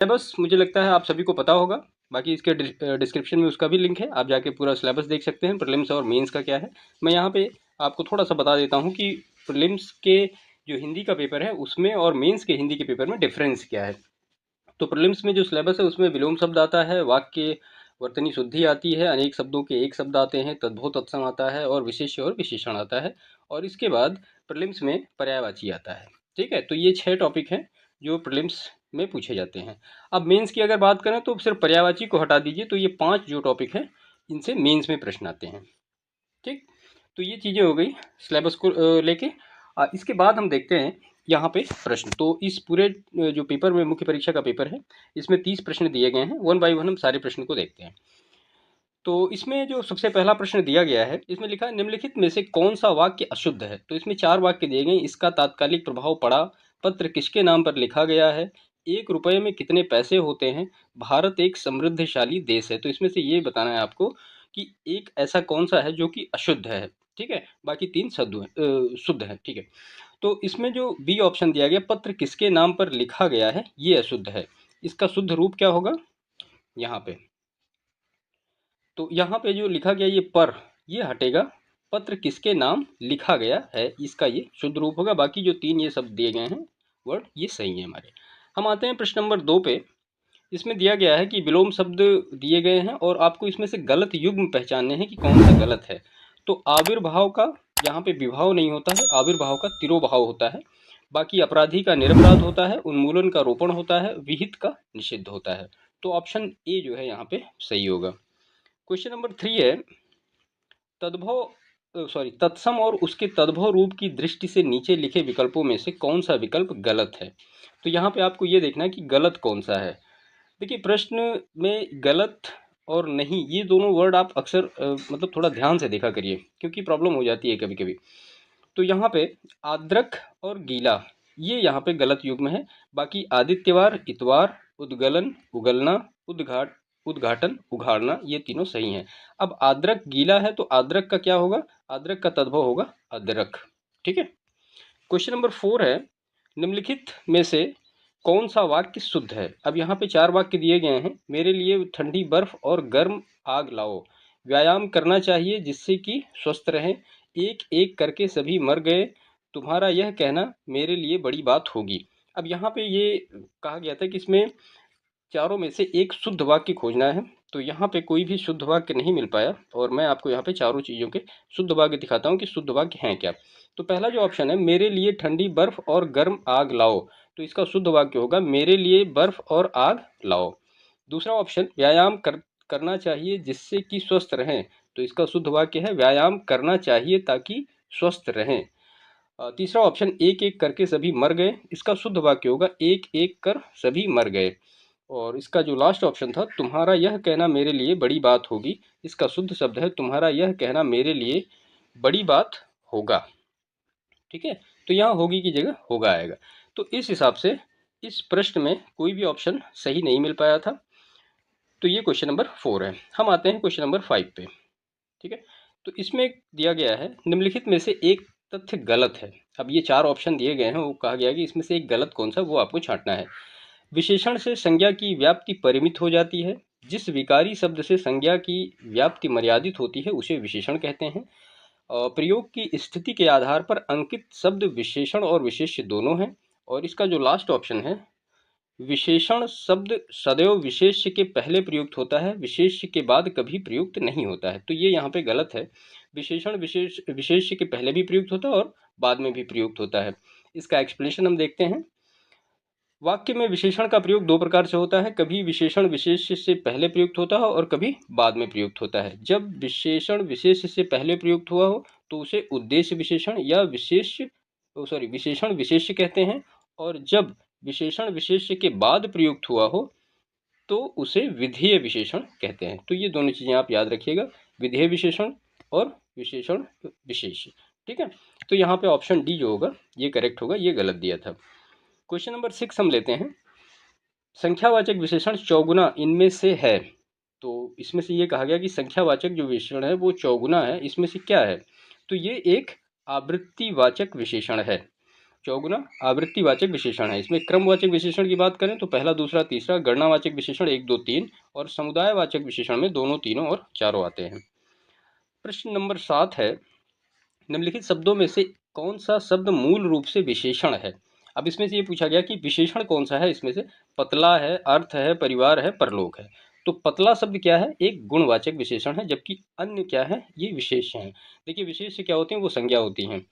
Syllabus मुझे लगता है आप सभी को पता होगा, बाकी इसके डिस्क्रिप्शन में उसका भी लिंक है, आप जाके पूरा सिलेबस देख सकते हैं प्रीलिम्स और मेंस का क्या है। मैं यहाँ पे आपको थोड़ा सा बता देता हूँ कि प्रीलिम्स के जो हिंदी का पेपर है उसमें और मेंस के हिंदी के पेपर में डिफरेंस क्या है। तो प्रीलिम्स में जो सिलेबस है उसमें विलोम शब्द आता है, वाक्य वर्तनी शुद्धि आती है, अनेक शब्दों के एक शब्द आते हैं, तद्भव तत्सम आता है और विशेष्य और विशेषण आता है। और इसके बाद प्रीलिम्स में पर्यायवाची आता है। ठीक है, तो ये 6 टॉपिक हैं जो प्रीलिम्स में पूछे जाते हैं। अब मेंस की अगर बात करें तो सिर्फ पर्यायवाची को हटा दीजिए, तो ये 5 जो टॉपिक हैं इनसे मेंस में प्रश्न आते हैं। ठीक, तो ये चीज़ें हो गई सिलेबस को लेके। इसके बाद हम देखते हैं यहाँ पे प्रश्न। तो इस पूरे जो पेपर में मुख्य परीक्षा का पेपर है इसमें 30 प्रश्न दिए गए हैं, वन बाय वन हम सारे प्रश्न को देखते हैं। तो इसमें जो सबसे पहला प्रश्न दिया गया है इसमें लिखा है निम्नलिखित में से कौन सा वाक्य अशुद्ध है। तो इसमें 4 वाक्य दिए गए, इसका तात्कालिक प्रभाव पड़ा, पत्र किसके नाम पर लिखा गया है, 1 रुपये में कितने पैसे होते हैं, भारत एक समृद्धशाली देश है। तो इसमें से ये बताना है आपको कि एक ऐसा कौन सा है जो कि अशुद्ध है। ठीक है, बाकी 3 शुद्ध है। ठीक है, तो इसमें जो बी ऑप्शन दिया गया पत्र किसके नाम पर लिखा गया है ये अशुद्ध है। इसका शुद्ध रूप क्या होगा यहाँ पे, तो यहाँ पे जो लिखा गया ये पर, ये हटेगा, पत्र किसके नाम लिखा गया है इसका ये शुद्ध रूप होगा। बाकी जो 3 ये शब्द दिए गए हैं वर्ड ये सही है हमारे। हम आते हैं प्रश्न नंबर 2 पे। इसमें दिया गया है कि विलोम शब्द दिए गए हैं और आपको इसमें से गलत युग्म पहचानने हैं कि कौन सा गलत है। तो आविर्भाव का यहाँ पे विभाव नहीं होता है, आविर्भाव का तिरोभाव होता है। बाकी अपराधी का निरपराध होता है, उन्मूलन का रोपण होता है, विहित का निषिद्ध होता है। तो ऑप्शन ए जो है यहाँ पे सही होगा। क्वेश्चन नंबर 3 है तत्सम और उसके तद्भव रूप की दृष्टि से नीचे लिखे विकल्पों में से कौन सा विकल्प गलत है। तो यहाँ पे आपको ये देखना है कि गलत कौन सा है। देखिए प्रश्न में गलत और नहीं ये दोनों वर्ड आप अक्सर मतलब थोड़ा ध्यान से देखा करिए क्योंकि प्रॉब्लम हो जाती है कभी कभी। तो यहाँ पे आद्रक और गीला ये यहाँ पे गलत युग्म है। बाकी आदित्यवार, इतवार, उद्गलन, उगलना, उद्घाट, उद्घाटन, उघाड़ना ये तीनों सही हैं। अब आद्रक गीला है तो आद्रक का क्या होगा, आद्रक का तद्भव होगा अदरक। ठीक है, क्वेश्चन नंबर 4 है निम्नलिखित में से कौन सा वाक्य शुद्ध है। अब यहाँ पे 4 वाक्य दिए गए हैं, मेरे लिए ठंडी बर्फ और गर्म आग लाओ, व्यायाम करना चाहिए जिससे कि स्वस्थ रहें, एक एक करके सभी मर गए, तुम्हारा यह कहना मेरे लिए बड़ी बात होगी। अब यहाँ पे ये कहा गया था कि इसमें चारों में से एक शुद्ध वाक्य खोजना है। तो यहाँ पे कोई भी शुद्ध वाक्य नहीं मिल पाया और मैं आपको यहाँ पे चारों चीज़ों के शुद्ध वाक्य दिखाता हूँ कि शुद्ध वाक्य हैं क्या। तो पहला जो ऑप्शन है मेरे लिए ठंडी बर्फ और गर्म आग लाओ, तो इसका शुद्ध वाक्य होगा मेरे लिए बर्फ और आग लाओ। दूसरा ऑप्शन करना चाहिए जिससे कि स्वस्थ रहें, तो इसका शुद्ध वाक्य है व्यायाम करना चाहिए ताकि स्वस्थ रहें। तीसरा ऑप्शन एक एक करके सभी मर गए, इसका शुद्ध वाक्य होगा एक एक कर सभी मर गए। और इसका जो लास्ट ऑप्शन था तुम्हारा यह कहना मेरे लिए बड़ी बात होगी, इसका शुद्ध शब्द है तुम्हारा यह कहना मेरे लिए बड़ी बात होगा। ठीक है, तो यहाँ होगी की जगह होगा आएगा। तो इस हिसाब से इस प्रश्न में कोई भी ऑप्शन सही नहीं मिल पाया था। तो ये क्वेश्चन नंबर 4 है। हम आते हैं क्वेश्चन नंबर 5 पे। ठीक है, तो इसमें दिया गया है निम्नलिखित में से एक तथ्य गलत है। अब ये 4 ऑप्शन दिए गए हैं, वो कहा गया है कि इसमें से एक गलत कौन सा वो आपको छांटना है। विशेषण से संज्ञा की व्याप्ति परिमित हो जाती है, जिस विकारी शब्द से संज्ञा की व्याप्ति मर्यादित होती है उसे विशेषण कहते हैं। प्रयोग की स्थिति के आधार पर अंकित शब्द विशेषण और विशेष्य दोनों हैं। और इसका जो लास्ट ऑप्शन है विशेषण शब्द सदैव विशेष्य के पहले प्रयुक्त होता है, विशेष्य के बाद कभी प्रयुक्त नहीं होता है। तो ये यहाँ पे गलत है, विशेषण विशेष्य के पहले भी प्रयुक्त होता है और बाद में भी प्रयुक्त होता है। इसका एक्सप्लेनेशन हम देखते हैं। वाक्य में विशेषण का प्रयोग 2 प्रकार से होता है, कभी विशेषण विशेष्य से पहले प्रयुक्त होता है और कभी बाद में प्रयुक्त होता है। जब विशेषण विशेष्य से पहले प्रयुक्त हुआ हो तो उसे उद्देश्य विशेषण या विशेषण विशेष्य कहते हैं, और जब विशेषण विशेष्य के बाद प्रयुक्त हुआ हो तो उसे विधेय विशेषण कहते हैं। तो ये दोनों चीज़ें आप याद रखिएगा, विधेय विशेषण और विशेषण विशेष्य। ठीक है, तो यहाँ पे ऑप्शन डी जो होगा ये करेक्ट होगा, ये गलत दिया था। क्वेश्चन नंबर 6 हम लेते हैं, संख्यावाचक विशेषण चौगुना इनमें से है। तो इसमें से ये कहा गया कि संख्यावाचक जो विशेषण है वो चौगुना है, इसमें से क्या है। तो ये एक आवृत्तिवाचक विशेषण है। चौगुना आवृत्तिवाचक विशेषण है। इसमें क्रमवाचक विशेषण की बात करें तो पहला, दूसरा, तीसरा, गणनावाचक विशेषण 1, 2, 3 और समुदायवाचक विशेषण में दोनों, तीनों और चारों आते हैं। प्रश्न नंबर 7 है, निम्नलिखित शब्दों में से कौन सा शब्द मूल रूप से विशेषण है। अब इसमें से ये पूछा गया कि विशेषण कौन सा है। इसमें से पतला है, अर्थ है, परिवार है, परलोक है। तो पतला शब्द क्या है, एक गुणवाचक विशेषण है, जबकि अन्य क्या है, ये विशेष हैं। देखिए विशेष क्या होते हैं, वो संज्ञा होती हैं।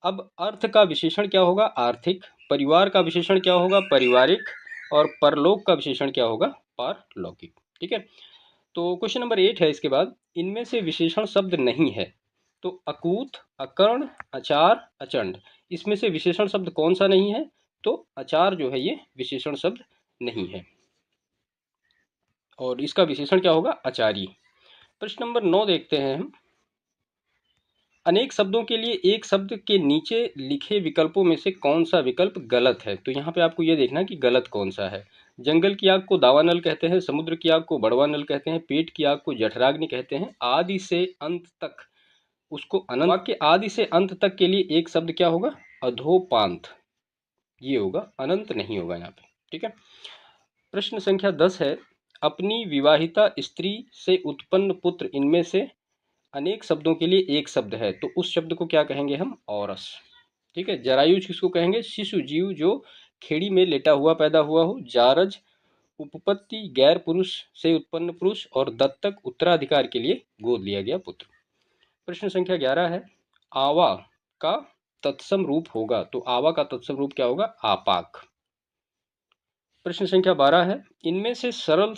अब अर्थ का विशेषण क्या होगा, आर्थिक। परिवार का विशेषण क्या होगा, पारिवारिक। और परलोक का विशेषण क्या होगा, पारलौकिक। ठीक है। तो क्वेश्चन नंबर 8 है इसके बाद, इनमें से विशेषण शब्द नहीं है। तो अकूत, अकर्ण, अचार, अचंड, इसमें से विशेषण शब्द कौन सा नहीं है। तो अचार जो है ये विशेषण शब्द नहीं है और इसका विशेषण क्या होगा, आचारी। प्रश्न नंबर 9 देखते हैं हम, अनेक शब्दों के लिए एक शब्द के नीचे लिखे विकल्पों में से कौन सा विकल्प गलत है। तो यहाँ पे आपको ये देखना है कि गलत कौन सा है। जंगल की आग को दावानल कहते हैं, समुद्र की आग को बड़वानल कहते हैं, पेट की आग को जठराग्नि कहते हैं, आदि से अंत तक उसको अनंत। वाक्य आदि से अंत तक के लिए एक शब्द क्या होगा, अधोपांत, ये होगा, अनंत नहीं होगा यहाँ पे। ठीक है। प्रश्न संख्या 10 है, अपनी विवाहिता स्त्री से उत्पन्न पुत्र इनमें से अनेक शब्दों के लिए एक शब्द है। तो उस शब्द को क्या कहेंगे हम, औरस। ठीक है। जरायुज किसको कहेंगे, शिशु जीव जो खेड़ी में लेटा हुआ पैदा हुआ हो। जारज उपपत्ति, गैर पुरुष से उत्पन्न पुरुष। और दत्तक उत्तराधिकार के लिए गोद लिया गया पुत्र। प्रश्न संख्या 11 है, आवा का तत्सम रूप होगा। तो आवा का तत्सम रूप क्या होगा, आपाक। प्रश्न संख्या 12 है, इनमें से सरल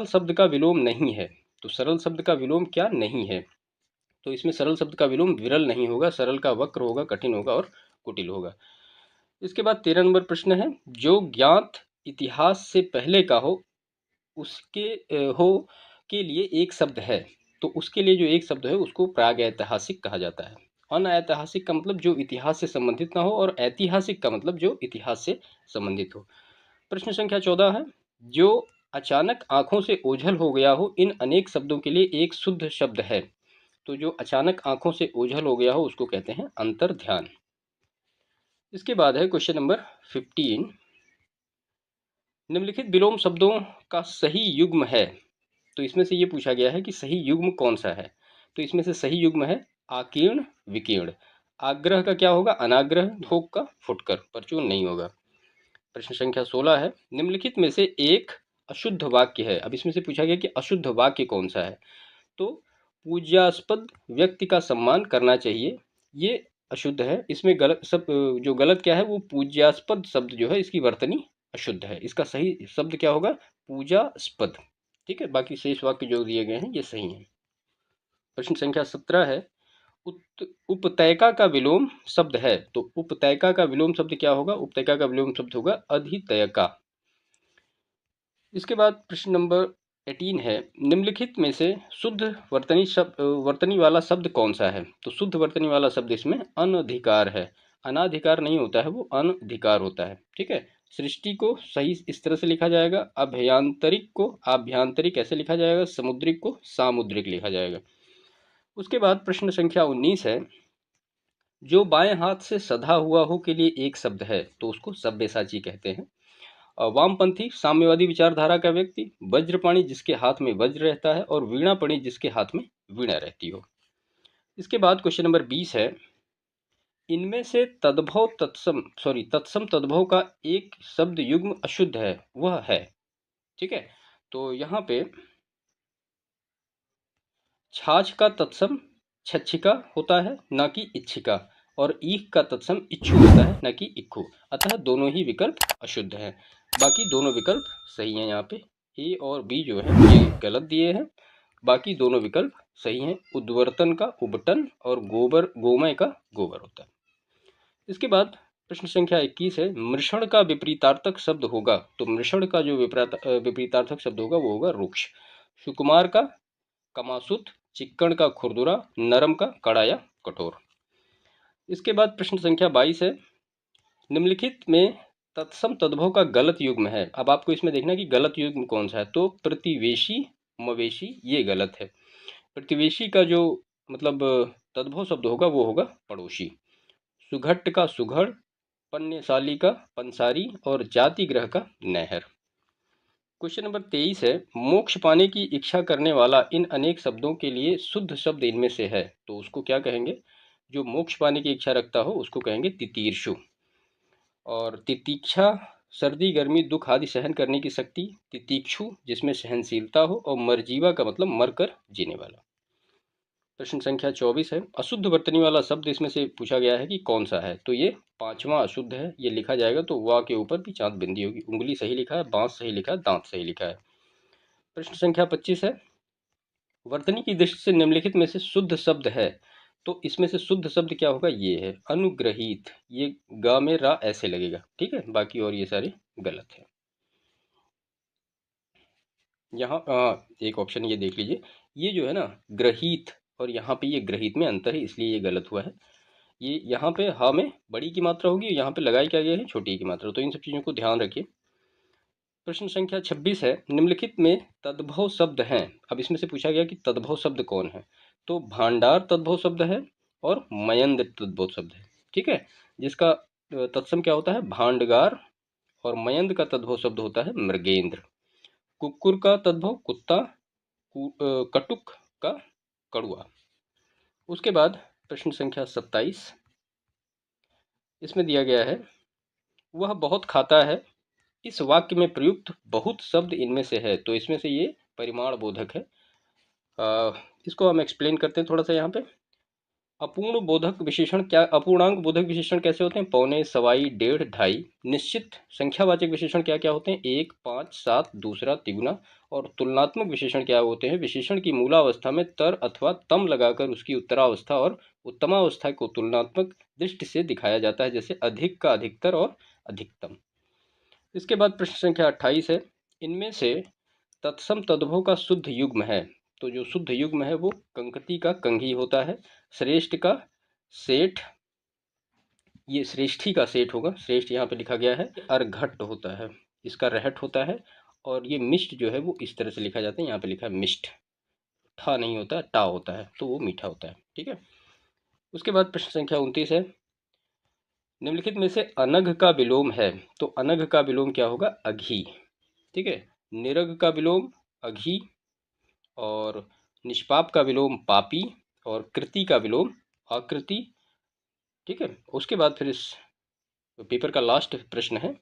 शब्द का विलोम नहीं है। तो सरल शब्द का विलोम क्या नहीं है। तो इसमें सरल शब्द का विलोम विरल नहीं होगा, सरल का वक्र होगा, कठिन होगा और कुटिल होगा। इसके बाद 13 नंबर प्रश्न है, जो ज्ञात इतिहास से पहले का हो उसके हो के लिए एक शब्द है। तो उसके लिए जो एक शब्द है उसको प्रागैतिहासिक कहा जाता है। अनैतिहासिक का मतलब जो इतिहास से संबंधित ना हो, और ऐतिहासिक का मतलब जो इतिहास से संबंधित हो। प्रश्न संख्या 14 है, जो अचानक आंखों से ओझल हो गया हो, इन अनेक शब्दों के लिए एक शुद्ध शब्द है। तो जो अचानक आंखों से ओझल हो गया हो उसको कहते हैं अंतर ध्यान। इसके बाद है क्वेश्चन नंबर 15, निम्नलिखित विलोम शब्दों का सही युग्म है। तो इसमें से ये पूछा गया है कि सही युग्म कौन सा है। तो इसमें से सही युग्म है आकीर्ण, विकीर्ण। आग्रह का क्या होगा, अनाग्रह। धोख का फुटकर, परचून नहीं होगा। प्रश्न संख्या 16 है, निम्नलिखित में से एक अशुद्ध वाक्य है। अब इसमें से पूछा गया कि अशुद्ध वाक्य कौन सा है। तो पूज्यास्पद व्यक्ति का सम्मान करना चाहिए, ये अशुद्ध है। इसमें गलत सब, जो गलत क्या है वो पूज्यास्पद शब्द जो है इसकी वर्तनी अशुद्ध है। इसका सही शब्द क्या होगा, पूजास्पद। ठीक है। बाकी शेष वाक्य जो दिए गए हैं ये सही हैं। प्रश्न संख्या 17 है, उपतयका का विलोम शब्द है। तो उपतयका का विलोम शब्द क्या होगा, उपतयका का विलोम शब्द होगा अधितयका। इसके बाद प्रश्न नंबर 18 है, निम्नलिखित में से शुद्ध वर्तनी वाला शब्द कौन सा है। तो शुद्ध वर्तनी वाला शब्द इसमें अनधिकार है। अनाधिकार नहीं होता है, वो अनधिकार होता है। ठीक है। सृष्टि को सही इस तरह से लिखा जाएगा, अभ्यंतरिक को आभ्यंतरिक ऐसे लिखा जाएगा, समुद्रिक को सामुद्रिक लिखा जाएगा। उसके बाद प्रश्न संख्या 19 है, जो बाएं हाथ से सधा हुआ हो के लिए एक शब्द है तो उसको सब्यसाची कहते हैं। वामपंथी साम्यवादी विचारधारा का व्यक्ति, वज्रपाणी जिसके हाथ में वज्र रहता है, और वीणापणी जिसके हाथ में वीणा रहती हो। इसके बाद क्वेश्चन नंबर 20 है, इनमें से तत्सम तद्भव का एक शब्द युग्म अशुद्ध है, वह है। ठीक है। तो यहाँ पे छाछ का तत्सम छच्छिका होता है, ना कि इच्छिका। और ईख का तत्सम इच्छु होता है, ना कि इक्खु। अतः दोनों ही विकल्प अशुद्ध हैं। बाकी दोनों विकल्प सही हैं। यहाँ पे ए और बी जो है ये गलत दिए हैं, बाकी दोनों विकल्प सही हैं। उद्वर्तन का उबटन और गोमय का गोबर होता है। इसके बाद प्रश्न संख्या 21 है, मृषण का विपरीतार्थक शब्द होगा। तो मृषण का जो विपरीतार्थक शब्द होगा वो होगा रुक्ष। सुकुमार का कमासुत, चिक्कण का खुरदुरा, नरम का कड़ा या कठोर। इसके बाद प्रश्न संख्या 22 है, निम्नलिखित में तत्सम तद्भव का गलत युग्म है। अब आपको इसमें देखना कि गलत युग्म कौन सा है। तो प्रतिवेशी, मवेशी, ये गलत है। प्रतिवेशी का जो मतलब तद्भव शब्द होगा वो होगा पड़ोसी। सुघट्ट का सुघड़, पन्यशाली का पंसारी और जाति ग्रह का नहर। क्वेश्चन नंबर 23 है, मोक्ष पाने की इच्छा करने वाला इन अनेक शब्दों के लिए शुद्ध शब्द इनमें से है, तो उसको क्या कहेंगे? जो मोक्ष पाने की इच्छा रखता हो उसको कहेंगे तितीर्षु। और तितीक्षा सर्दी गर्मी दुख आदि सहन करने की शक्ति, तितीक्षु जिसमें सहनशीलता हो, और मरजीवा का मतलब मरकर जीने वाला। प्रश्न संख्या 24 है, अशुद्ध वर्तनी वाला शब्द इसमें से पूछा गया है कि कौन सा है, तो ये पांचवा अशुद्ध है। ये लिखा जाएगा तो वाह के ऊपर भी चांद बिंदी होगी। उंगली सही लिखा है, बांस सही लिखा है, दांत सही लिखा है। प्रश्न संख्या 25 है, वर्तनी की दृष्टि से निम्नलिखित में से शुद्ध शब्द है, तो इसमें से शुद्ध शब्द क्या होगा? ये है अनुग्रहित। ये गा में रा ऐसे लगेगा, ठीक है, बाकी और ये सारे गलत है। यहाँ एक ऑप्शन ये देख लीजिए, ये जो है ना ग्रहित, और यहाँ पे ये ग्रहित में अंतर है, इसलिए ये गलत हुआ है। ये यहाँ पे हा में बड़ी की मात्रा होगी, यहाँ पे लगाई क्या गया है छोटी की मात्रा, तो इन सब चीज़ों को ध्यान रखिए। प्रश्न संख्या 26 है, निम्नलिखित में तद्भव शब्द हैं। अब इसमें से पूछा गया कि तद्भव शब्द कौन है, तो भांडार तद्भव शब्द है और मयंद तद्भव शब्द है, ठीक है। जिसका तत्सम क्या होता है? भांडगार। और मयंद का तद्भव शब्द होता है मृगेंद्र। कुक्कुर का तद्भव कुत्ता, कटुक का कड़ुआ। उसके बाद प्रश्न संख्या 27, इसमें दिया गया है, वह बहुत खाता है। इस वाक्य में प्रयुक्त बहुत शब्द इनमें से है, तो इसमें से ये परिमाण बोधक है। इसको हम एक्सप्लेन करते हैं थोड़ा सा यहाँ पे। अपूर्ण बोधक विशेषण क्या, अपूर्णांक बोधक विशेषण कैसे होते हैं? पौने, सवाई, डेढ़, ढाई। निश्चित संख्यावाचक विशेषण क्या क्या होते हैं? 1, 5, 7, दूसरा, तिगुना। और तुलनात्मक विशेषण क्या होते हैं? विशेषण की मूलावस्था में तर अथवा तम लगाकर उसकी उत्तरावस्था और उत्तमावस्था को तुलनात्मक दृष्टि से दिखाया जाता है, जैसे अधिक का अधिकतर और अधिकतम। इसके बाद प्रश्न संख्या 28 है, इनमें से तत्सम तद्भव का शुद्ध युग्म है, तो जो शुद्ध युग्म है वो कंकती का कंघी होता है, श्रेष्ठ का सेठ, ये श्रेष्ठी का सेठ होगा, श्रेष्ठ यहाँ पे लिखा गया है। अर्घट होता है, इसका रहट होता है। और ये मिष्ट जो है वो इस तरह से लिखा जाता है, यहाँ पे लिखा है मिष्ट, ठा नहीं होता, टा होता है, तो वो मीठा होता है, ठीक है। उसके बाद प्रश्न संख्या 29 है, निम्नलिखित में से अनघ का विलोम है, तो अनघ का विलोम क्या होगा? अघी, ठीक है। निरग का विलोम अघी, और निष्पाप का विलोम पापी, और कृति का विलोम आकृति, ठीक है। उसके बाद फिर इस पेपर का लास्ट प्रश्न है,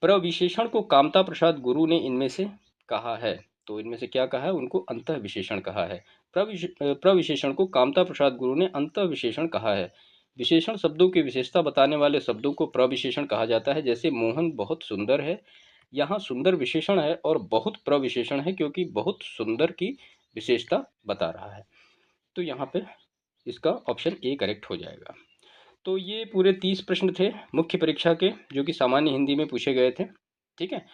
प्रविशेषण को कामता प्रसाद गुरु ने इनमें से कहा है, तो इनमें से क्या कहा है? उनको अंतः विशेषण कहा है। प्रविशेषण को कामता प्रसाद गुरु ने अंतः विशेषण कहा है। विशेषण शब्दों की विशेषता बताने वाले शब्दों को प्रविशेषण कहा जाता है, जैसे मोहन बहुत सुंदर है। यहाँ सुंदर विशेषण है और बहुत प्रविशेषण है, क्योंकि बहुत सुंदर की विशेषता बता रहा है। तो यहाँ पे इसका ऑप्शन ए करेक्ट हो जाएगा। तो ये पूरे 30 प्रश्न थे मुख्य परीक्षा के, जो कि सामान्य हिंदी में पूछे गए थे, ठीक है।